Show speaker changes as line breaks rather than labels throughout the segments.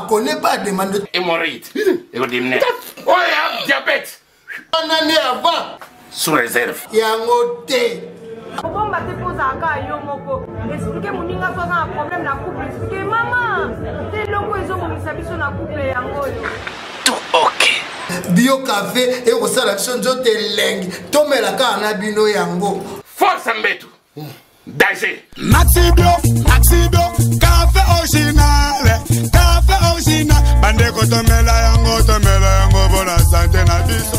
Connaît pas demande
hémorroïde et oh diabète
on a né avant
sous réserve
yangote
bon ba te poser aka yo moko expliquer moninga so na problème na couple expliquer maman te longo ezo monisa biso na couple yango
OK
bio café et osala biso nzote lengi tomela ka na bino yango
force mbetu danger
Maxi Bio café original bande ko tomela yango bona santé na biso.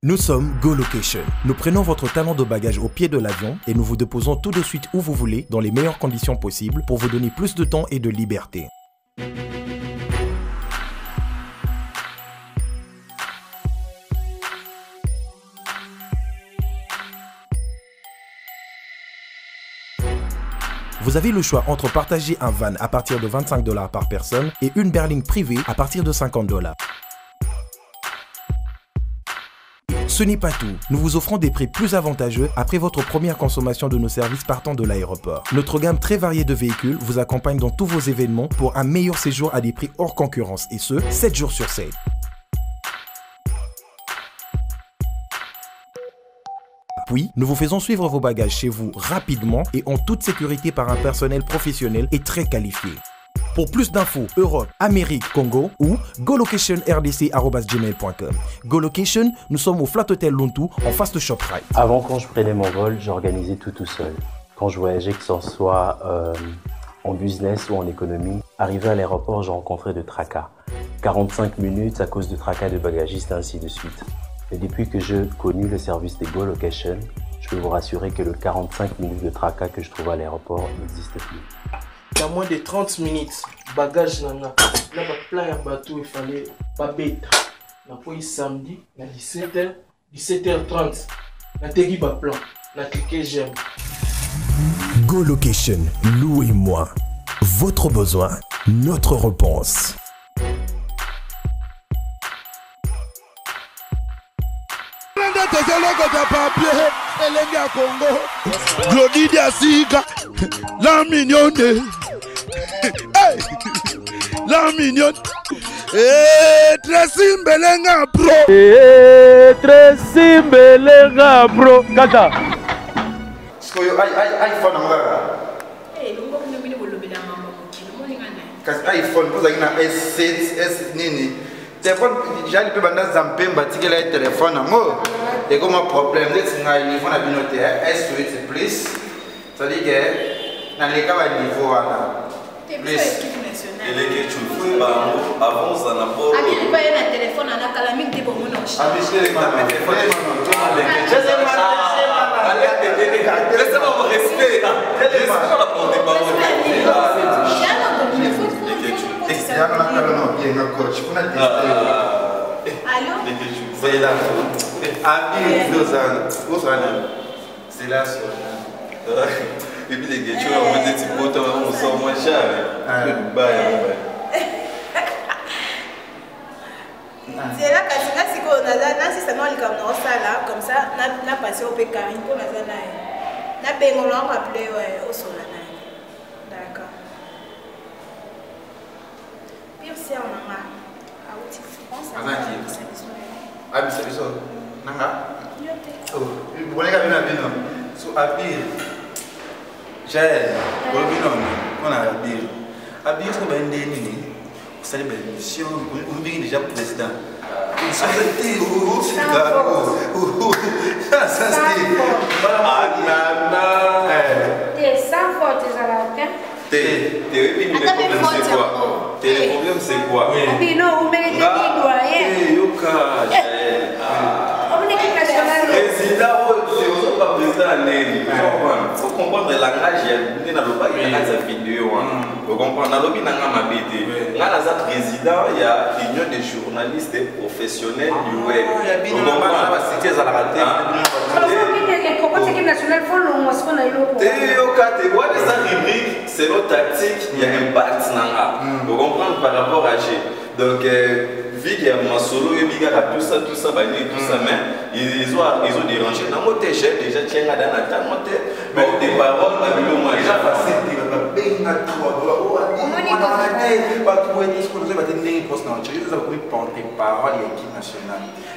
Nous sommes Go Location. Nous prenons votre talon de bagage au pied de l'avion et nous vous déposons tout de suite où vous voulez dans les meilleures conditions possibles pour vous donner plus de temps et de liberté. Vous avez le choix entre partager un van à partir de 25 $ par personne et une berline privée à partir de 50 $. Ce n'est pas tout, nous vous offrons des prix plus avantageux après votre première consommation de nos services partant de l'aéroport. Notre gamme très variée de véhicules vous accompagne dans tous vos événements pour un meilleur séjour à des prix hors concurrence et ce, 7 jours sur 7. Puis, nous vous faisons suivre vos bagages chez vous rapidement et en toute sécurité par un personnel professionnel et très qualifié. Pour plus d'infos, Europe, Amérique, Congo ou golocation@gmail.com. GoLocation, nous sommes au Flat Hotel Lontu en face de ShopRite.
Avant, quand je prenais mon vol, j'organisais tout seul. Quand je voyageais, que ce soit en business ou en économie, arrivé à l'aéroport, j'ai rencontré de tracas. 45 minutes à cause de tracas de bagagistes et ainsi de suite. Et depuis que j'ai connu le service de GoLocation, je peux vous rassurer que le 45 minutes de tracas que je trouve à l'aéroport n'existe plus.
Il y a moins de 30 minutes, bagage nana. Là, plein de bateau, il fallait pas bête. On a samedi, à 17h30. On a tegui plan. na cliquer j'aime.
Go Location, louez-moi. Votre besoin, notre réponse.
Glodidia Sika, la mignonne. Hey, la mignonne. Tracy Mbelenga Pro.
Tracy Mbelenga Pro. Kata.
iPhone iPhone vous avez un S7 S nini téléphone j'ai peu banda zampemba tikela téléphone ngo et comme problème c'est ngai niveau na binote S8 plus ça dit que dans les cas niveau là plus
et les que tu fais avant ça n'a pas
ami pas un téléphone à la calamine de bon non
ami c'est le téléphone
laissez-moi me respect laissez-moi prendre des paroles
c'est là. C'est là.
Et puis les guetchos, on va dire que on sort moins cher.
C'est là que si on a si ça non comme ça n'a passé au pécarine pour la zana n'a payé on l'a appelé au solana. D'accord. Puis aussi on a à outil France
ah mais c'est ça nanga oh vous voulez que bien so abir j'ai on a abir so ben nini c'est une belle mission on vient déjà président ça c'est ça c'est
t'es sans faute à la aucun
le problème c'est quoi?
Puis non, on met des doigts.
Président, c'est pas président il faut comprendre le langage, il y a une vidéo. Vous comprenez? Dans le président, il y a l'union des journalistes et professionnels du web. Vous comprenez? C'est notre tactique, il y a un impact. Vous comprenez par rapport à G. Donc, vu qu'il y a un solo, il y a tout ça, mais ils ont dérangé. Dans mon j'ai déjà tiens à la table, mais des paroles, déjà facile.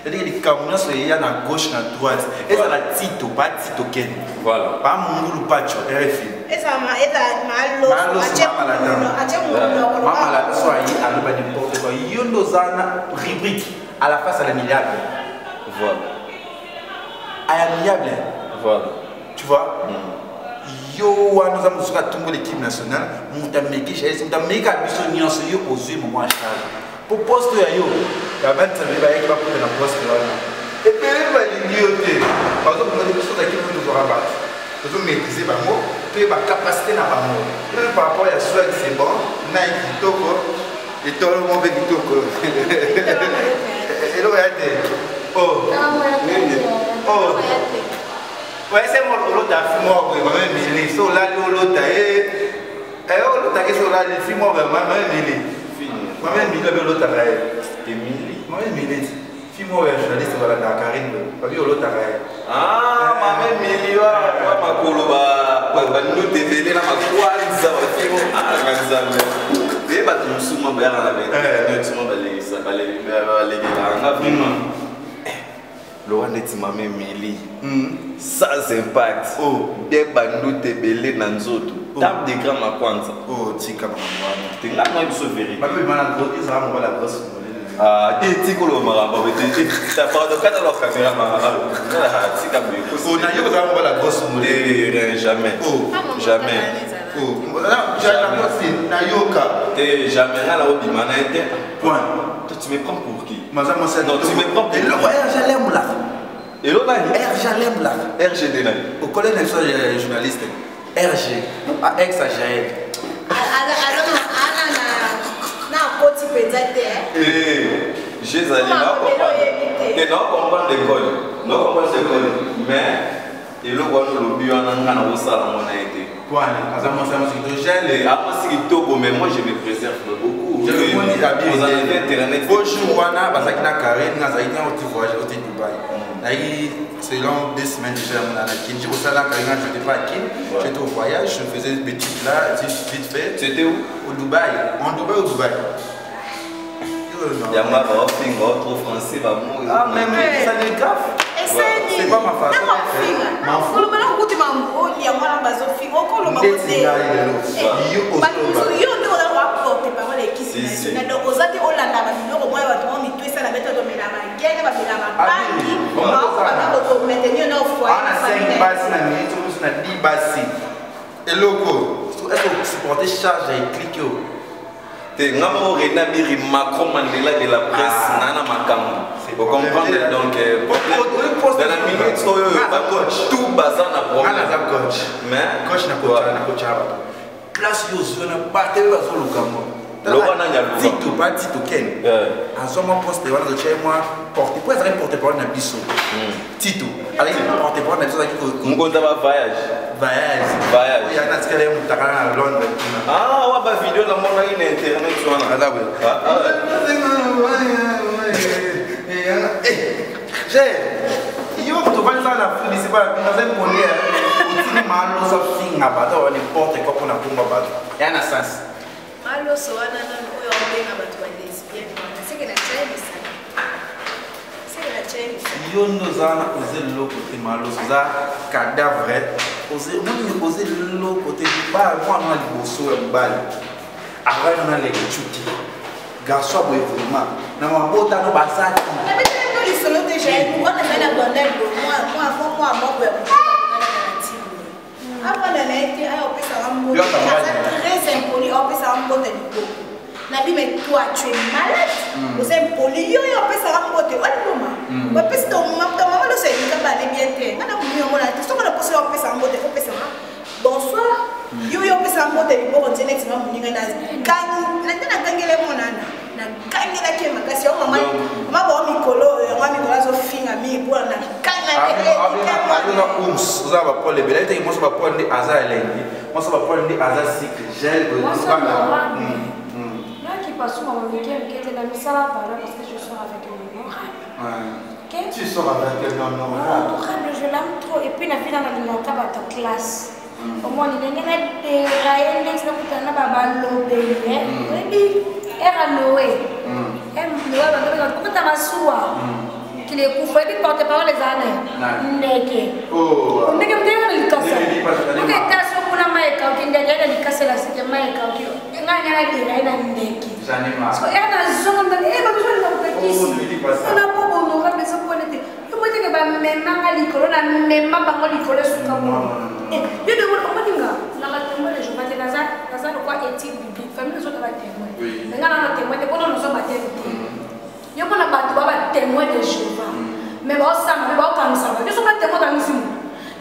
C'est-à-dire que les Camerounais sont à gauche, à droite. Et ça la Tito, pas Tito Ken.
Voilà.
Pas Mungulu Pacho, RFI.
Et ça m'a aidé à malo.
Maman la soit à l'eau n'importe quoi. Yondozana rubrique à la face à la milliard.
Voilà.
À la milliard.
Voilà.
Tu vois? Yo, nous avons tout l'équipe nationale. Nous avons mis aux yeux mon hashtag. Pour poste yo, la bande ça veut dire qu'il va prendre la poste là. Et puis il va dire par exemple on a des choses qui vont nous rabattre. Nous devons maîtriser par mot, puis la capacité na par mot. Par rapport à soit c'est bon, na kitoko et tout le monde veut kitoko. Et là regardez. Oh. Oh. Ouais, c'est mon l'autre a filmé moi même il so là l'autre et l'autre a que so là il filme moi même il moi-même, il avait l'autre arrêt. Moi-même, il est. Fille-moi, journaliste, voilà, dans Karine. Pas vu l'autre arrêt.
Ah, moi-même, il y a. Moi, ma coloba. Nous développer la quoi, ça va faire. Ah, mais ça va tout souvent bien avec. Nous souvent aller ça va aller là. Vraiment. Laurent dit maman Mili. Ça c'est impact. Oh, des bandes de belé dans nzoto. Table de grand ma kwanza.
Oh, tika mama.
Tinga moi il se vérifie.
Maman il m'a la grosse, ça va la grosse.
Ah, et tiko lo maramba, t'as pas de cadre la caméra maramba. Tika me.
Oh, na yo ça va la grosse.
Jamais. Oh, jamais.
Oh, là, j'ai la grosse na yoka.
T'es jamais là au bimanete.
Point.
Toi tu me prends pour qui?
Non,
tu me prends pour.
Et le j'aime là.
Et l'autre là,
j'aime là.
RGD là.
Au collège des journalistes. RG. À exagéré.
J'ai allé là. Et non, comprendre l'école. Non, comprendre l'école. Mais Et le roi nous lobby, on a un salon, on a été.
Quoi,
mais moi je me préserve beaucoup. Vous avez internet.
Bonjour, Wana, Basakina Karen, Nazaïna, au voyage au Dubaï. Selon 2 semaines déjà, je suis au salaire, je n'étais pas à Kin, j'étais au voyage, je faisais des bêtises là, vite fait.
C'était où?
Au Dubaï. En Dubaï, au Dubaï.
Il y a ma trop français, va mourir.
Ah, même ça n'est grave. C'est pas ma façon. Et loco, est-ce que vous supportez charge et cliquez?
Macron Mandela de la presse, Nana Makam. Vous comprenez donc, dans la minute, tout bazar n'a problème. Mais,
coach n'a pas place Yosu, n'a pas de bazar au Cameroun. Tito, pas Tito Ken. En ce moment, poste, moi, porte, pour être porte-parole d'un bisou. Tito, allez, porte-parole d'un bisou.
Voyage.
Il y a un escalier où tu as à Londres.
Ah, ouais, bah, vidéo, dans mon internet, tu vois. Ah,
j'ai. Yo, tu vas dans la foule, c'est pas dans un poney. Tu m'as l'os of thing à battre, on n'importe quoi qu'on a pour ma batte. Il y a un sens.
Malo so wana na oyo obenga bato ba lesbienne c'est que la chaîne ça c'est que la chaîne
yo nozana oser le côté malo ça cadavre oser mon oser le côté ba moi na liboso ya mbali avant na le chuki garçon boy vraiment na mabota no basati
na bete no lisolo déjà moi na na bondel moi avant de l'être, on peut savoir mon très impoli, on peut savoir mon Nabi, mais toi, tu es malade. Vous êtes impoli, on peut savoir mon on peut se tomber, maman, le sait, il va aller bien faire. On a voulu mon artiste, on a posé, on peut savoir mon bonsoir. Yo, on peut savoir mon on dit nettement, mon nina, gagne les monana. Na gagne la kema, kasi on maman, on mikolo, on mikolo, so fin ami, pour na gagne la
vous avez pas les belles, moi ça va prendre des hasards lundi, moi ça va prendre des hasards cycle gel.
Moi qui passe souvent mon week-end, qui était dans le salon parce que je sors avec un homme.
Tu sors avec un homme
honorable, je l'aime trop. Et puis la fille dans la table de classe. Au moins il y a des rails, des choses qui sont pas lobées. Era Noé. Comment tu vas soir? Qu'il est couvert, il porte pas les années. Neke. Oh. Neke me dit le casse. Ok, t'as sur pour la maille quand il y a des casses là, c'est que maille quand il y a des neke. J'en ai marre. Parce que elle a zone de, elle va besoin de petit. On a pas bon, on va besoin de pointer. Tu me dis que bah même à l'école, on a même pas à l'école sur comme. Et je demande comment tu vas. Là, la témoin les jours, maintenant ça le quoi éthique biblique, famille les autres va témoin. Maintenant la témoin, t'es pas dans nos hommes à témoin. Il y a un témoin de Jéhovah. Mais bon, ça, mais bon, comme ça. Nous sommes pas témoins dans le film.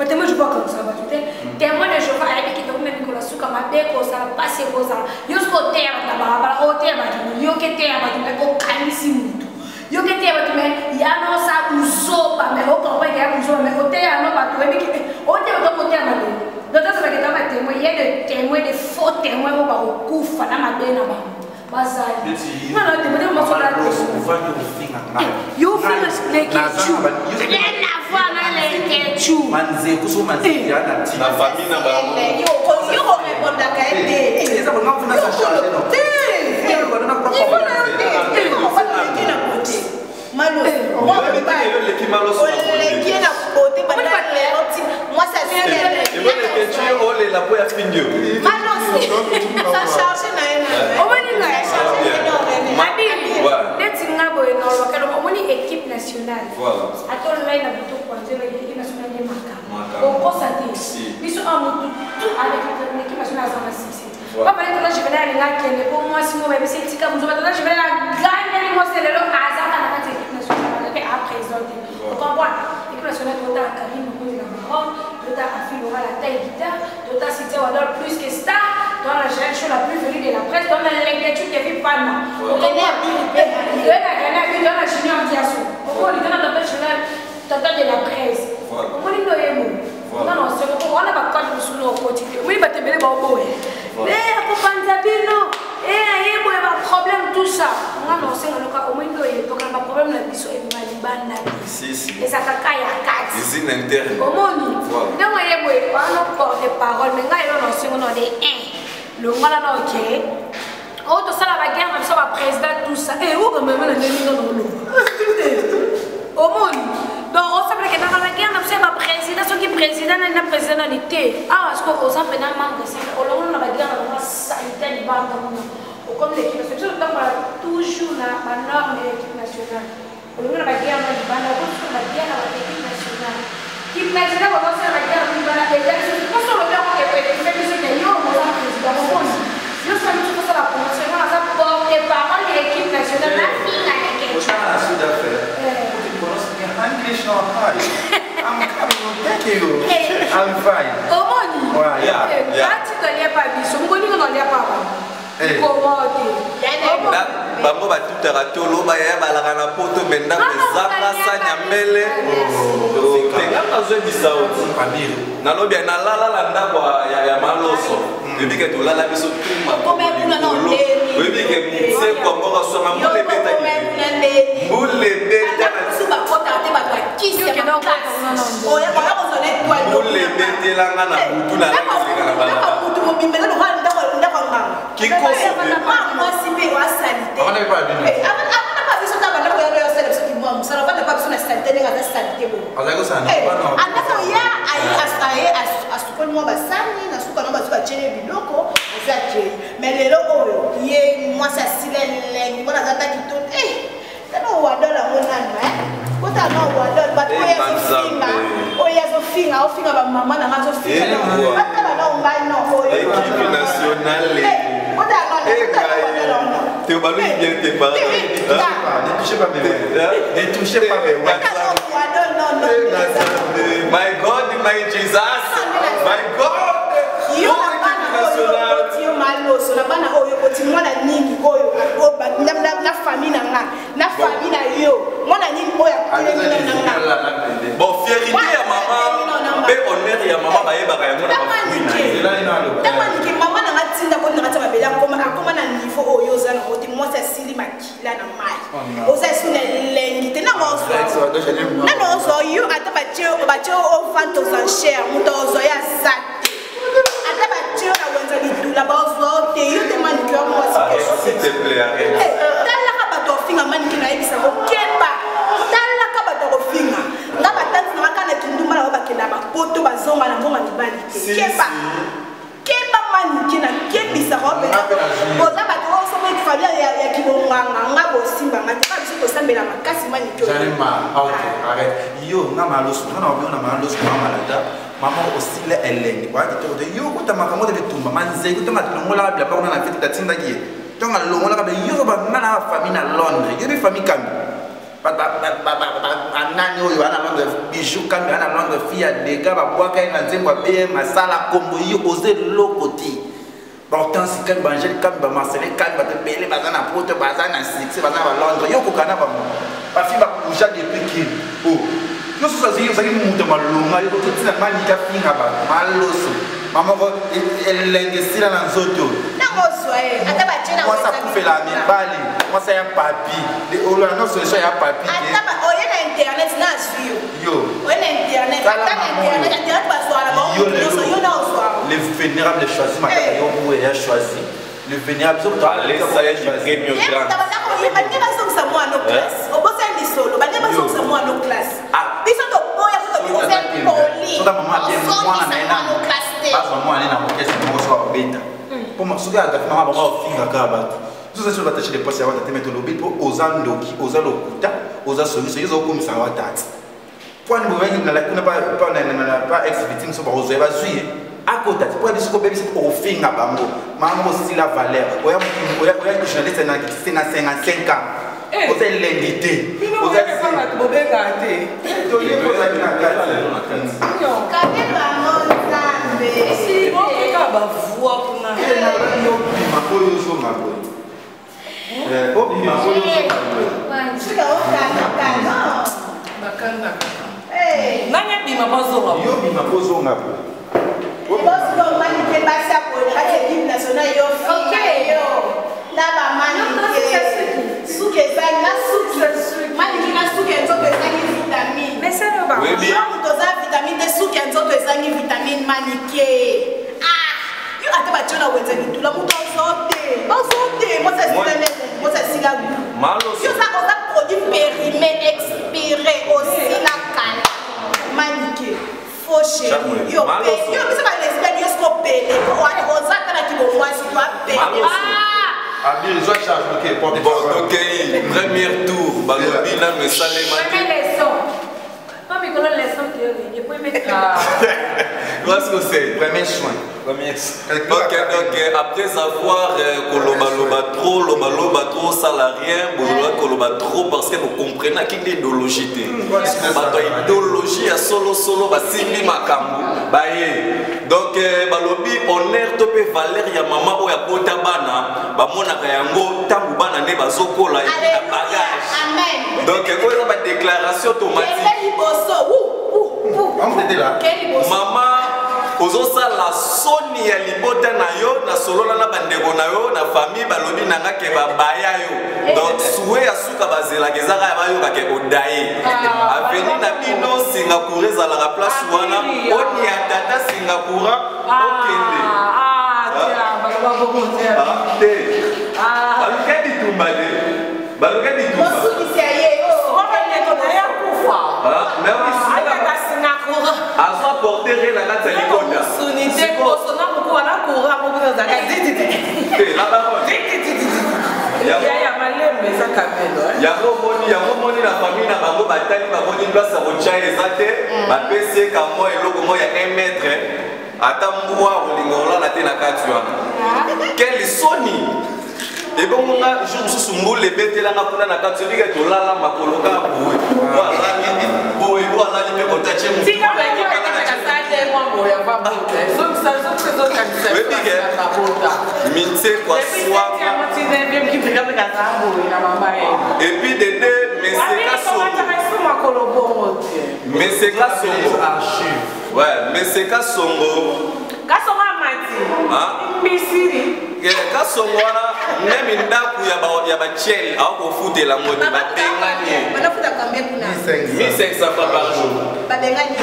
Mais témoin, je vois comme ça. Témoin de Jéhovah, avec qui donc même Nicolas Souka, ma belle cause, ça passe aux ans. Yo ce côté, là-bas, au terre, yo qui terre, mais au calme, yo qui terre, mais il y a non ça, ou sopa, mais au camp, il y a un sopa, mais au terre, non, pas tout, mais au terre, donc au terre, donc ça, c'est que dans ma témoin, il y a des témoins, des faux témoins, au coup, fana, ma belle, là-bas. Bazali. Mana demandez moi sur la question. You feel like you. Rien à voir avec les ketchup.
Manze kuso manze ya na ti.
La famille na ba.
Yo répondre à kaete.
Ça va non ça charger non. Il va na proposer.
Malo. Moi ça c'est
et moi le ketchup on les la pour ya finir.
Malo ça charge na équipe nationale.
Voilà.
Attends, là, il a plutôt croisé l'équipe nationale des Maca. On constate. Ils sont en tout avec l'équipe nationale à 6. Pas parler de là, je vais aller là, pour moi, si moi, c'est petit comme vous, je vais la gagner, moi, c'est le hasard à la équipe nationale à présenter. Vous comprenez? L'équipe nationale, l'autre a Karim, l'autre a Philora, la taille guitare, l'autre a cité Wadol plus que star. Dans la génération la plus venue de la presse, dans l'inquiétude qui est pas là. On est à il dans la junior Diasso. On est dans la nationale total de la presse. On est dans les mots.
bisou au quotidien. Oui, bah, t'es bien, bah, bon, accompagne Bino. Il y a un problème, tout ça. On a lancé le cas au moins, il y a un problème, la bisou et ma libane. Et ça t'a caillé à 4.
Ici, l'interne.
Au moins, non, il y a un porte-parole, mais là, il y a lancé un des 1. Le mal à ok. Oh, tout ça, la guerre, même ça, va président, tout ça. Et où, quand même, on a mis dans l'eau. Au monde. Donc, on sait que dans la guerre, même ça, va président, ceux qui président, il y a un président en été. Ah, parce qu'on s'en fait dans le manque de ça. Au long de la guerre, on a sanitaire, il va comme l'équipe nationale. C'est tout le temps, toujours la norme de l'équipe nationale. Au long de la guerre, on a dit, on a la guerre avec l'équipe nationale. L'équipe nationale, on va faire la guerre, on va la guerre. C'est pas sur le terrain qui fait que c'est que nous, on va faire président. Nous sommes tous pour la promotion, on a porté parole de l'équipe nationale. La fille, la guerre.
On a un sud d'affaires. English not high. I'm coming. Thank you. I'm fine.
Omoni.
Yeah.
Ati tolia pa biso. Ngoni ngono lia pa ba. Komote.
Bango batutaka tolo baya balaka na poto benda bezanga sanya mbele. Tenga kazwe bisaoti. Nalobi na lala ndako ya maloso. Depuis que tu l'as la biso tumba. Depuis que mutse kwa mboka songa mule beta ki. Mule beta suba kota te ba kwa kisi ya makasi. Oya kwa ko zone kwa. Mule beta langa na butu na la bala. Na butu mo bimbela no hali ndako nganga. Kiko sobe. Moi sibe wa salite. On n'est pas bien. Avant pas biso ta bana ko ya sele biso ki mo. Ça va pas biso na salite nga salite bo.
Azako sana.
Andako ya ai asukoni mo basani na suka no basuka chene biloko ozaje. Mais lelo oyo ye moi ça silele ngona zata kito tano wadola monana kota no wadola bato finga ofinga ba mama na ngazo finga batala na ngai no oyo
équipe nationale
kota no
te balu bien te pas
ne touchez pas mes ne touchez pas mes
my God my Jesus my God
yo maloso na bana oyo koti mwana nini oyo na famille na famille na yo mwana nini oyo
bon fierté ya maman be honneur ya maman ba yeba ka yango
na mama na ngatinda ko na tsama bela akoma na niveau oyo za na koti mwasa sili makila na mai oza suna lengi te na mozo yo ata bache o fanto sans cher muto ozo ya sate ata bache na wenza litula bazo te yo te manicure moi
s'il te plaît arrête
tala ka bato finga manicure na ebisa ko keba tala ka bato finga nga batanzi na kana kinduma na bakenda ba poto bazonga na mbonga libali keba keba manicure na kebisa ko pe boza bato so ko famille ya kibonganga nga bo simba ngati ka biso ko sambela makasi manicure
Janema, ok, arrête. Yo, nga maloso, nga na obi na maloso mama malada. Mama aussi le elenge. Kwa kito de yo kuta makamode betumba manze kuta matlongola bla pa na fete tatinda ki. Tonga longola ka be yo ba ngana famille na Londres. Yo be famille kambi. Anani oyo ana Londres bijou kambi ana Londres fia dega ba bwaka na nzembo be masala kombo yo oze lokoti. Pourtant si kan bangel kan ba Marseille kan ba te bele bazana poto bazana six bazana ba Londres yo ko kana ba mo. Ba fi ba kuja depuis ki. Oh. Yo so sazi yo saki muta malunga yo ko tsina mani ka finga ba maloso. Mama ko elenge sila na nzoto.
Na mozo ata ba tshena
mo sa kufela mibali, mo sa ya papi. De ola no solution ya papi.
Ata ba oye na internet na asio.
Yo.
Oye na internet, ata na internet ba swala ba. Yo na swala.
Les vénérables choisis ma yo où est choisi. Le vénérable so to
allez ça y est premium grand.
Ta ba ta ko ye ba ne ba so sa mo no class. O bo sa ndi solo, ba ne ba so sa mo no class. Biso to boya ko to ko se poli.
So ta mama bien mwana na ina. Pas mama na ko kesi mo so beta. Pour moi suga ta mama ba finga ka ba. So ça sur ba tachi de poste ya wata temeto lobi po ozandoki, ozalokuta, ozasolisa yo zo komisa watati. Pour nous venir na la kuna pas ex victime so ba ozo ba zui. À côté, pour dire ce qu'on peut dire pour finir à Bango, maman aussi la valeur. Oya journaliste c'est na 55 ans. Vous êtes l'indité. Vous êtes pas ma bobe gâté. Tony vous êtes na gâté.
Quand maman zambe.
Si bon ka ba voix pour na.
Yo ma koyo so ma boy. Oh ma koyo so ma boy.
Tu as aucun non.
Bakanga. Eh, nanya bima bazo.
Yo bima bazo ngapo.
Bon, yo fille yo na ba manike suki ezali na suki manike na suki nzoto ezangi vitamine
mais c'est le bas
yo moto oza vitamine te suki nzoto ezangi vitamine manike yo ate batio na wenze litula moto ozote mosa esila yo oza produit périmé expiré osila kala manike fauché yo bisa balesbel yo siko pele oza talaki bomwasi to apele
Ok, premier tour, Balobi, là, me salé.
Première leçon. Pas mes collègues leçon qui est mettre.
Qu'est-ce que c'est?
Premier soin.
Ok, après avoir loba trop, salarié, loba trop parce que vous comprenez qu'il y a idéologie. Idéologie à solo, simbi makambu. Donc, balobi, honneur, topé valeur, ya maman ou ya bota bana, bamona kayango, tambu bana ne bazokola et bagage.
Amen.
Donc, il y a une déclaration automatique. Maman, ozosala soni ya libota na yo na solola na bandeko na yo na famille balobi nanga ke babaya yo donc souhait ya suka bazela kezaka ya bayoka ke odaye aveni na bino Singapour ezalaka place wana oni ya tata Singapour okende baluka ditumba azo porter rien na kati ya likonda yango moni na famille na bango batali bamoni place ya kotia eza te bapesi ye kamwa eloko moko ya 1 mètre ata mbwa kolinga olala te na kati wana quelle soni ebongonga jour mosusu mbula ebetelanga kuna na kati obike tolala makolo kaka boye bo alali mpe kotatie mitsekwa swanga epuis dede meseka songo meseka songo kasongo wana meme ndaku ya bachel akofutela moti babengani 1500 francs par jour babengani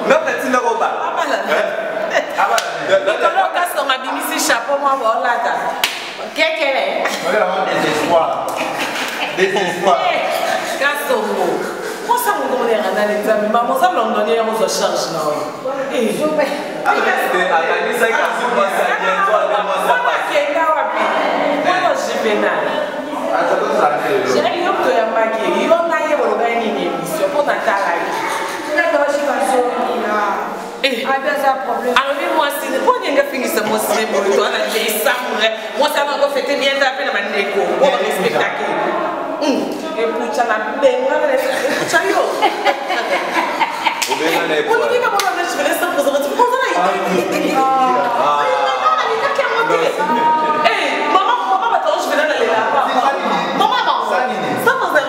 nakatinda koba
kasongo abimisi chapeau mwa baolata kekele kasongo mosa mongonera na l'examen ma mosa londonien ya mozo charge na oyo akenda wapi oyo juvenal yoko ya maki yo naye bolobai nini émission mpo natala alobi mwasi mpo ninga fingisa mwasi boloto ana jesamre mwasi anako fete bienta pe na bandeko o spectacle epucha na benga epucha yo olinga bona na chivele sa poza tu poza na mama bata je vais dans les là maman ça poza na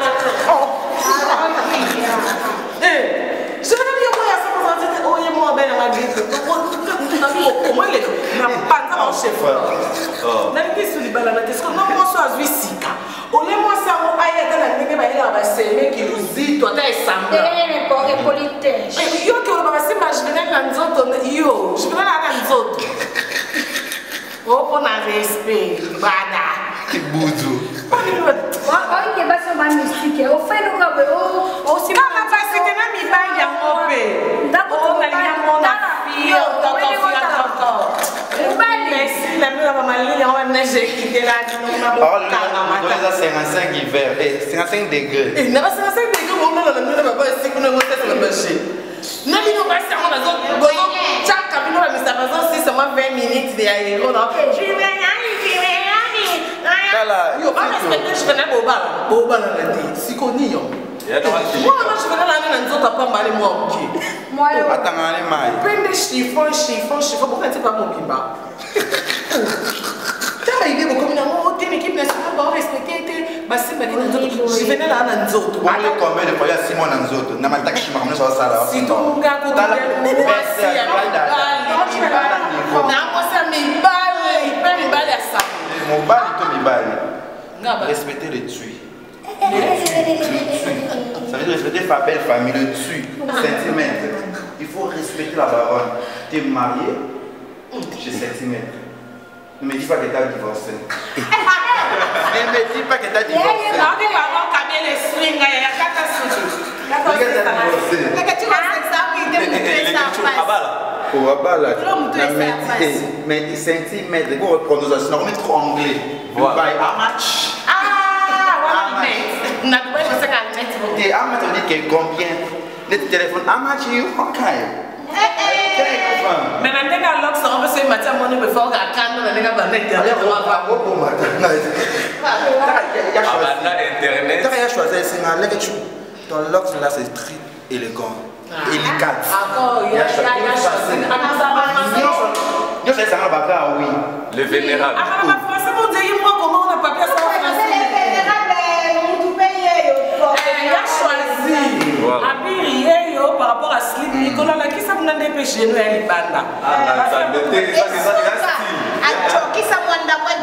je vais dire moi ça poza na oye moi ben na gite comment les na panta mon chef na ngi suli bala na tesko non moi so azwi sika ole moi ça mo aye dans la ndenge ba ila ba seme ki luzito ata esamba
pour politesse
yo ke lo ba sema je vais na nzoto yo je vais na nzoto na respect bana
kibuzu
oike basi ba mystique o felo ka be o si
ba basi ke na mi ba ya ngope ndako to na ya mona fio to merci la mère va mal lire on va neiger quitter la
ça 55 hiver 55 degrés
et na 55 degrés on na na baba si kuna ngota la marché na bino ba sa on azo boyo chaka bino ba misa bazo si seulement 20 minutes de aéro donc je vais
kala
yo ba respecter je vais na boba na ndé sikoni yo moi je vais na nzoto pamba le moi ok
moi
atangane mai
prendre chiffon pourquoi tu pas mon bimba il est comme une équipe nationale va respecter Je venais là dans Nzoto.
Combien de fois il y a 6 mois dans Nzoto? N'a pas taxi, mais ça va là.
Si ton gars côté de moi,
respecter le tui. Ça veut dire respecter ta belle famille, le tui. Centimètre. Il faut respecter la baronne. Tu es marié, j'ai centimètre. Ne me dis pas que tu as divorcé. Ne me dis pas que tu as divorcé. Oh, abala. Mais centimètres, vous prononciation, on met trop anglais. By how much? Et how much on dit que combien? Le téléphone, how much you? Okay.
Mais maintenant, on va se mettre à mon niveau pour faire un canon, on va mettre
Internet. Tu as choisi, ton lox là, c'est très élégant. Élicat.
Le vénérable.
Par rapport à Slip, Nicolas, qui ça vous n'a dépêché nous à Libanda.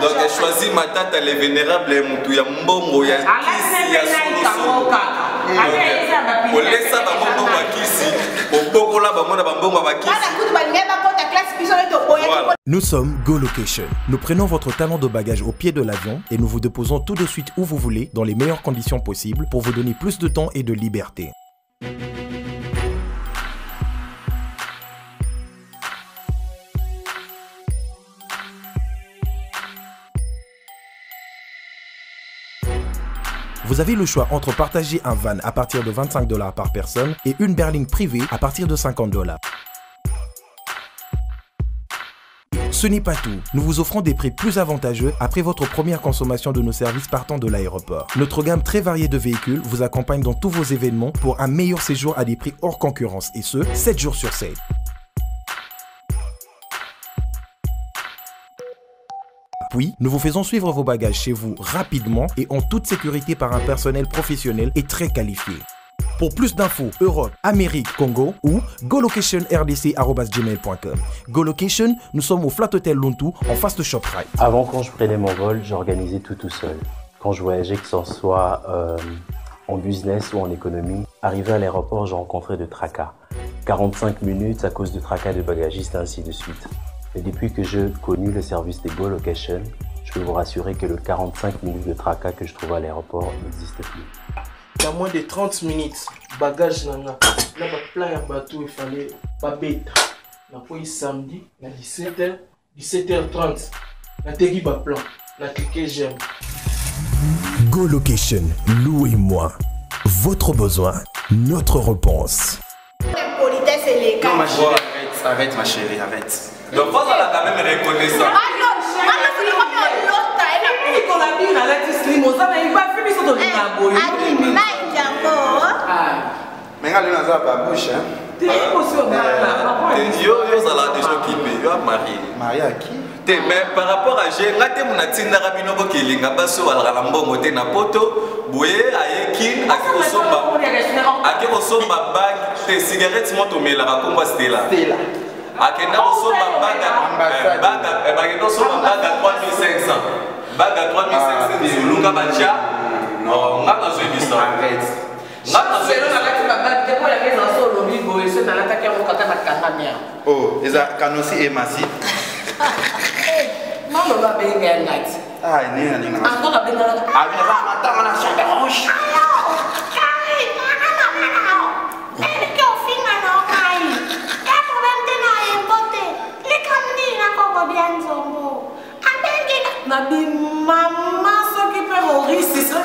Donc j'ai choisi ma tante, elle est vénérable et mon touya mbongo ya kisi ya solo. On laisse ça dans mon bakisi. Au boko là, bamona bambongo bakisi.
Nous sommes Go Location. Nous prenons votre talon de bagage au pied de l'avion et nous vous déposons tout de suite où vous voulez, dans les meilleures conditions possibles pour vous donner plus de temps et de liberté. Vous avez le choix entre partager un van à partir de 25 $ par personne et une berline privée à partir de 50 $. Ce n'est pas tout, nous vous offrons des prix plus avantageux après votre première consommation de nos services partant de l'aéroport. Notre gamme très variée de véhicules vous accompagne dans tous vos événements pour un meilleur séjour à des prix hors concurrence et ce, 7 jours sur 7. Puis, nous vous faisons suivre vos bagages chez vous rapidement et en toute sécurité par un personnel professionnel et très qualifié. Pour plus d'infos, Europe, Amérique, Congo ou golocation@rdc@gmail.com. GoLocation, nous sommes au Flat Hotel Luntu en face de ShopRite.
Avant, quand je prenais mon vol, j'organisais tout seul. Quand je voyageais, que ce soit en business ou en économie, arrivé à l'aéroport, je rencontrais de tracas. 45 minutes à cause de tracas de bagagistes et ainsi de suite. Et depuis que j'ai connu le service de GoLocation, je peux vous rassurer que le 45 minutes de tracas que je trouve à l'aéroport n'existe plus.
Il y a moins de 30 minutes, bagage nana. Là, plein de bateau, il fallait pas bête. On a pris samedi, à 17h, 17h30. On a tegui ba plan. On a cliqué j'aime.
GoLocation, louez-moi. Votre besoin, notre réponse.
Politesse et les
Non, ma chérie, arrête, ma chérie, arrête.
Donc, faut ça quand même reconnaissant.
Mais regarde, on a la bouche, hein.
Yo, ça là déjà occupé. Yo, marié.
Marié à qui?
Mais par rapport à j'ai ngate mon atinda rabino ko kilinga baso ala lambongo te na poto boye ayeki akosomba bag te cigarette moto mela komba Stella akenda kosomba baga bagenda kosomba baga 3500 baga 3500 zulunga bacha non ngaka zo bisa arrête ngaka zo na lati baga te ko ya keza solo bibo eso na lata ke mo kaka bakanga
oh eza kanosi emasi
Maman va bien gagner.
Ah, il y a un peu de temps. Ah, mais va matin, on a sur la roche.
Nabi maman s'occupe terroriste, ça.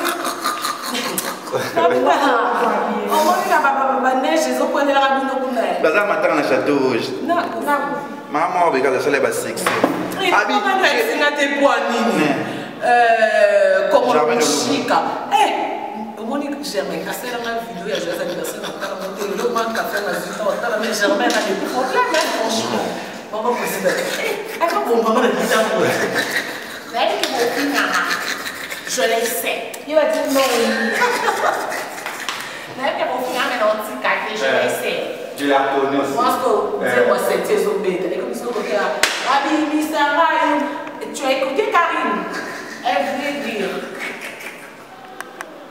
On va dire papa neige, ils ont pris la rabino pour elle.
Bazar matin on a château rouge.
Non.
Maman regarde ça les bas sexy.
Abi, c'est na te poanini. Comment chica. Monique Germain, quand c'est la vidéo, il y a des anniversaires dans le monde, le manque à faire la vidéo, dans la Germain, il y a des problèmes, franchement. Maman, c'est bête. Attends, pour maman, elle dit ça pour elle. Je l'essaie.
Il va dire non.
Mais que mon frère m'a dit que je l'essaie.
Tu la connais aussi.
Moi, moi, c'est tes obéis. Et comme ça, tu as écouté Karine. Elle voulait dire.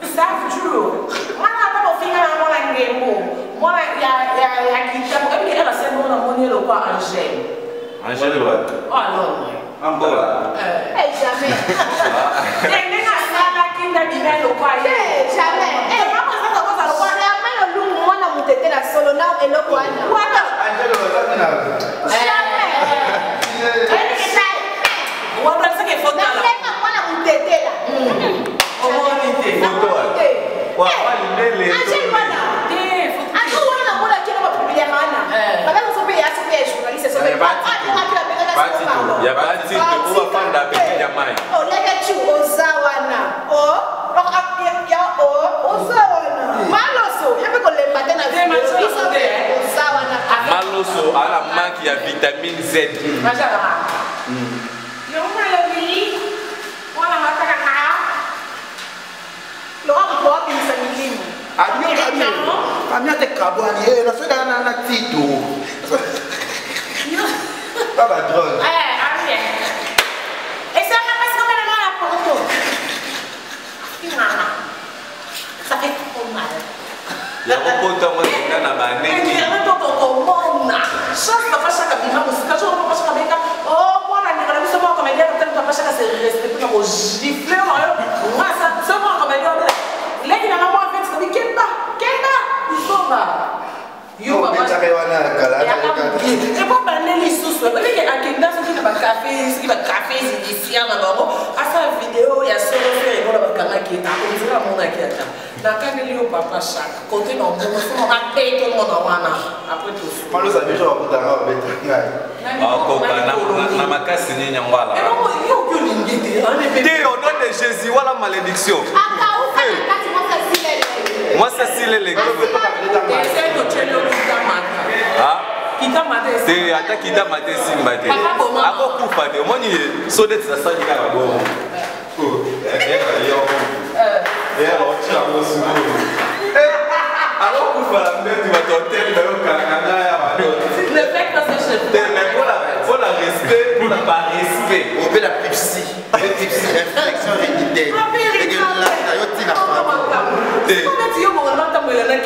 Ça dure. Moi, mon frère m'a dit que moi, il y a qui t'a dit qu'elle a fait mon amour, le quoi, Angèle.
Angèle, ouais.
Oh non.
En bas là.
Jamais.
Elle n'a pas qui n'a dit le quoi.
Jamais. La solo now et le one.
Angèle,
Jamais.
On va faire que photo là.
On a tété là.
On va tété.
Photo. Ouais, les
Angèle voilà. Ako wana mona kile ba publier mana. Baba ko sope ya sope ya journaliste sope.
Il y a pas de titre, on va prendre la petite diamant.
Oh, là tu ozawana. Oh, ya ozawana. Maloso, ya ko le matin na vie. Ozawana.
Maloso à la manque, il y a vitamine Z.
Machala. Yo ma lo bi. Wala mataka na.
Lo ko ko bi sa milimo.
Kamia te kabwani, na soda na tito. Baba drone.
Et ça va pas se mettre dans la photo. Ça fait trop mal.
Il y a un peu de temps dans la banane.
Il y a un peu de temps. Chaque fois, chaque fois, oh, moi, la négociation, c'est moi, comme elle dit, pas chaque c'est respecté, on gifle, moi, ça, c'est moi, comme elle dit, là, il y a un moment, en fait, c'est comme, Kemba, il faut pas. Yo, maman. Et pour parler les sous, il y a un Kemba, qui va café, ici, à la maman, à sa vidéo, il y a ce reflet, il y a un caméra qui est à côté, il y a un monde qui est là. Dans le cas de papa chaque côté dans le monde, on va payer tout le monde en wana. Après tout ça.
Moi, je savais que je vais
na makasi nini ngwala. Au nom de Jésus, voilà malédiction. Moi c'est si les gars. C'est ata kita mate simba te. Ako kufa te. Moni so det sa sa dika bo. Alors kufa la mbé tu vas t'hotel dans le kanana ya ba.
Le fait que c'est chez
pour la respect, pour la pas respect.
On fait la pipsi. Réflexion héréditaire. Et que là, il y a une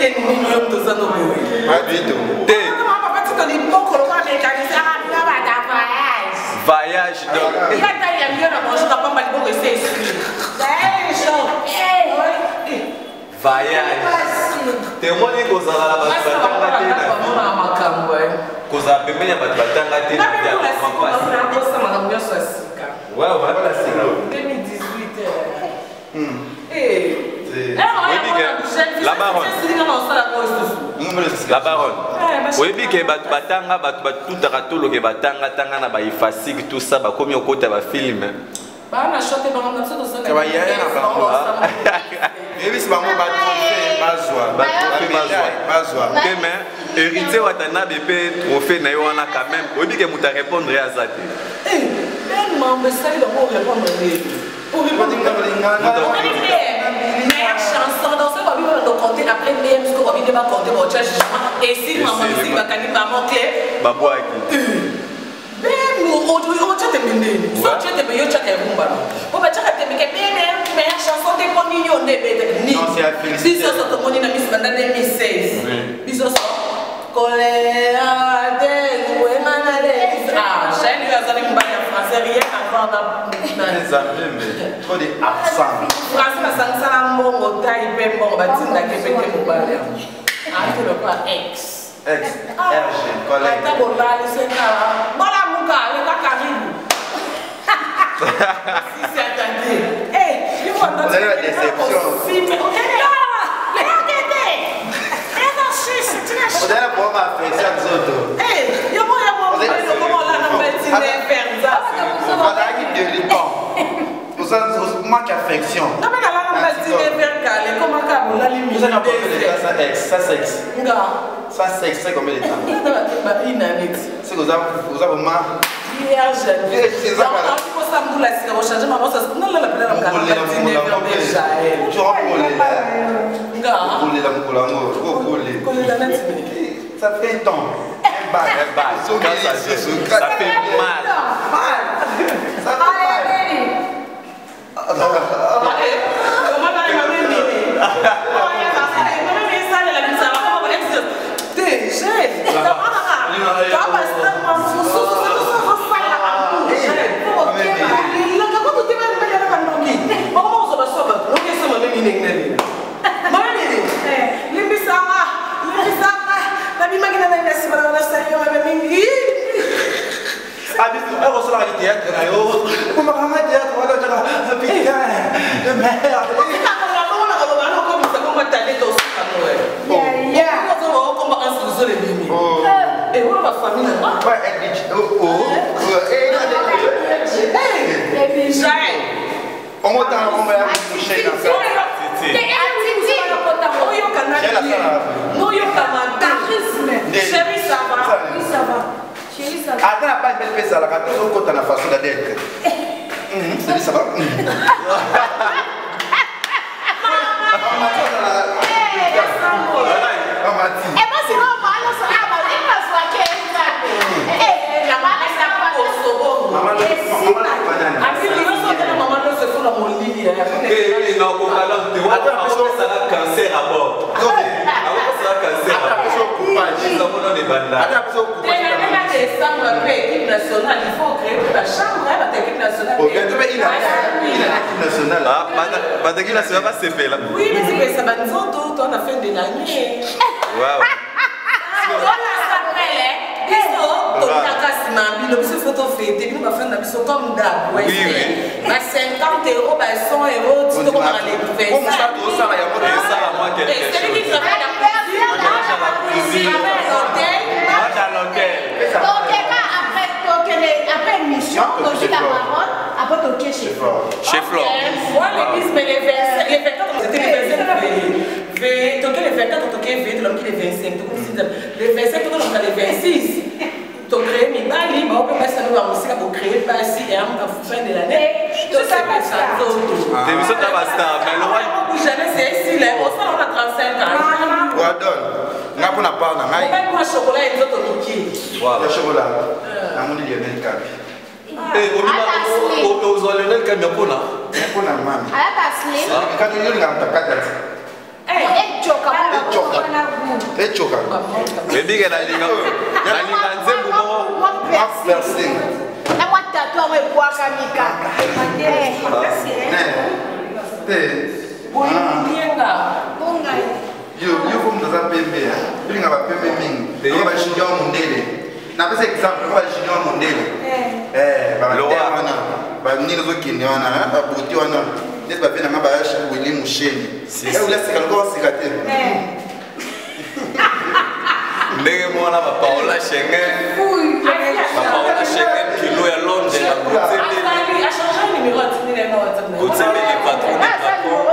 voyage donc. Voyage. Témoignez qu'on a la la baronne. La baronne. Oui, bien que batanga, tout à ratolo que batanga, tanga na ba ifasik tout ça, ba comme au côté ba film.
Bah na chanté dans notre ça.
Ça va y aller na ba. Et oui, c'est pas moi ba trophée, demain, héritier watana bébé trophée na yo wana quand même. Oui, bien que muta répondre à ça.
Tellement mais ça il doit répondre. Pour répondre meilleure chanson dans ce qu'on va compter après même ce qu'on va compter mon jugement et si maman musique va gagner maman clé
babouaki
même on te mène so tu te mène tu te rumba on va te mettre meilleure chanson de Ponigno de
non c'est à féliciter
biso so to moni na miss banda 2016 biso so colère de ouemanale ah j'ai lu azali mbaya français rien encore dans
les amis mais trop de absent
français na sansana mbongo tai pe mbongo batinda ke peke mobile ate le quoi ex
RG collègue
ta bolali sena bola muka le ka karibu si c'est attendé eh il faut
on a la déception on a la bombe à faire ça zoto
eh yo mo comment la na petit perza
on va la guide de lipan manque affection
non mais la na petit vercale comment ka bola limite
ça n'a pas fait ça sexe
nga
ça sexe c'est combien de temps
bah inanite
c'est que vous avez
vierge.
C'est ça.
Il faut ça me la sika, on changer maman ça. Non là la pleine la carte.
Tu vas rouler là. Rouler la moulango. Rouler la net. Ça fait un temps. Un bail. Ça fait mal. Ça fait mal. Attends, pas une belle ça, la carte, on compte à la façon d'être. C'est ça va.
Oui, mais c'est ça, on a fait de l'année.
Waouh.
Comme d'hab, oui, oui. 50 €, 100 €, tu te comprends les prix. Celui qui travaille à la cuisine, après émission, quand je la marotte, après toquer chez Flore.
Chez Flore.
Moi, l'église, mais les 25, c'était les 25 veillées. Toquer les 24, toquer veillées, l'homme qui les 25. Les 25, toquer les 26. Tu crées mes bali, mais on peut pas savoir la musique pour créer pas si et à la fin de l'année. Tout ça va ça.
T'es vu ça va ça, mais le roi.
Jamais c'est ici là, on s'en a 35 ans.
Guardon, n'a pas part na ngai.
Pas chocolat et autres toqués.
Voilà, le chocolat. Na mon Lionel Kabi.
Eh, on a Lionel Kabi pour là.
Pour la maman.
À la basle.
Quand tu lui ngam takata. Echoka.
Baby kana linga. Na linga nzembo mo.
Max Versing.
Na mwata tu amwe kwa kamika. Bonga.
Yo comme dans un pembe. Lui ngaba pembe mingi. Yo ba junior mondele. Na pesa exemple ba junior mondele. Ba le roi wana. Ba nini zo kindi wana, ba boti wana. N'est pas bien à ma barrage ou il est mouché. C'est là où la cigarette s'est gâtée.
Ndenge mwana ba Paola Schengen. Ba Paola Schengen kilo ya Londres la Kotsebe.
A changé le numéro de WhatsApp.
Kotsebe les patrons des patrons.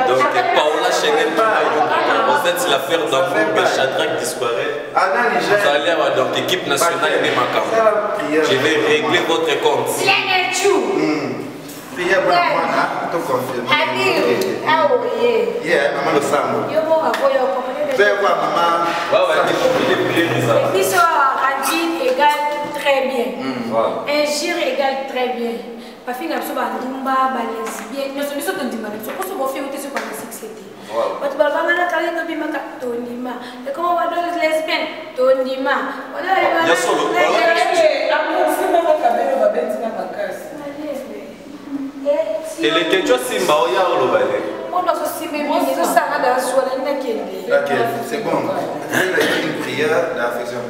Donc Paola Schengen vous êtes l'affaire d'amour que Shadrach disparaît. Vous allez avoir donc l'équipe nationale des Macam. Je vais régler votre compte.
Prière pour moi, tout confirmé. Yeah, maman le sambo. Je vais voir maman.
Épice radine égale très bien. Ingir égale très bien. Pas fini absolument pas rumba, lesbienne. Mais ce qu'on dit, c'est pour ça qu'on fait aussi ce qu'on a succédé. But baba mana kalian tu bima kat tonima. Kalau ada lesbian tonima.
Ya solo. Et les Quechua Simba, il y a le balai.
C'est bon. Une prière d'affection.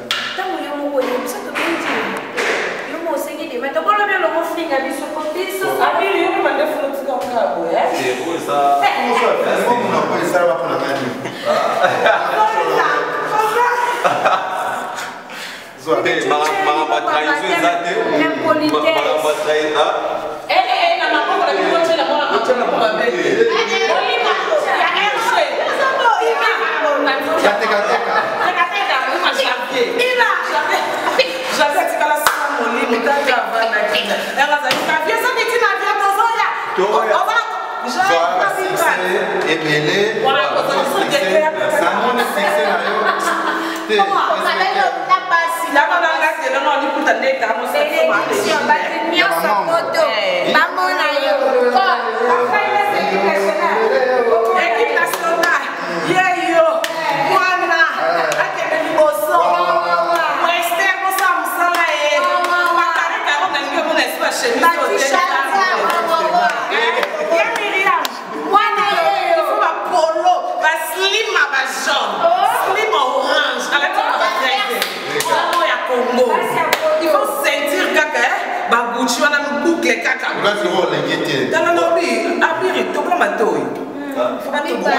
J'avais dit que la Il faut sentir caca, bagouchi, on a une boucle caca.
On va se voir les guettés.
Dans le lobby, abiri, tout le matin. Faut pas tout le matin.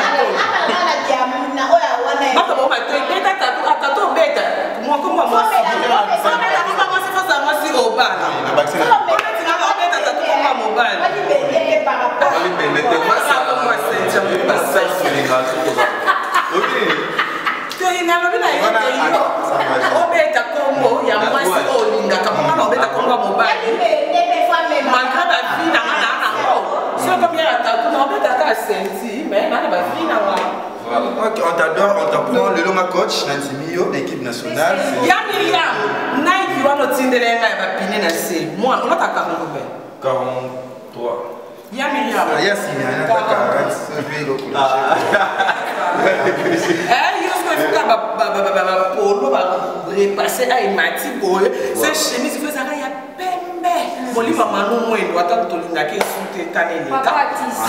obeta kombo ya mwasi olingaka mpona obeta kombo ya mobali malgré bavi na nga na nango soki bien atatu na obetaka senti mais bana bavi na nga.
Ok, on t'adore, on t'apprend le long coach Nantimio, l'équipe nationale.
Ya Myriam, Nike wana otindelenga ya bapine na se. Moi, on a
43.
Ya Myriam.
Ya Sina, na 40, c'est le
polo va repasser à Imati boye cette chemise fait ça ya pembe molima manu mwendo ata tolinga ke sute tanene
papa tisi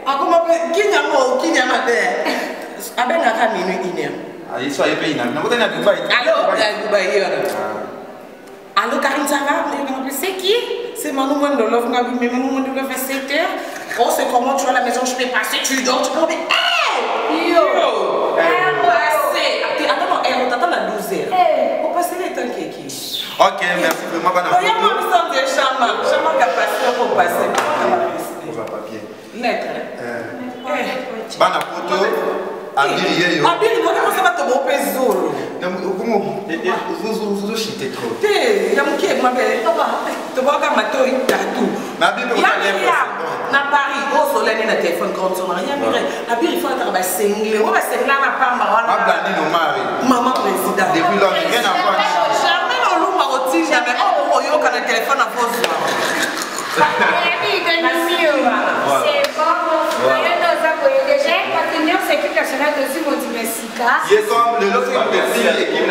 akoma kinyama de abena ka minu ine
il soit payé na ngota na Dubai.
Allô, Dubai yora. Allô Karim ça va?
C'est qui?
C'est Manu Mwendo love nga bi Manu Mwendo le fait 7h. Oh c'est comment tu vas à la maison, je peux passer, tu dors, tu peux mais yo. Attends, on t'attend à 12h. On passe les temps qui.
Ok, merci vraiment.
Il y a mon sang de chama capacité pour passer.
On va papier.
Net.
Bana poto. Abiri yeyo.
Abiri moi comment ça va te bon pesolo.
Comment vous chitez trop.
Te ya mukie moi be. To boka mato itatu.
Na bibi
na Paris au soleil na téléphone grand son rien mire. Abiri faut être ba single. On va singler na pamba wana.
Ablani no mari.
Maman président.
Depuis lors rien à voir.
Jamais on loue marotine jamais on yoka na téléphone à pause.
C'est bon. Déjà, partenaire, c'est l'équipe nationale de Zimodi Messika.
Il est comme le lot, c'est l'équipe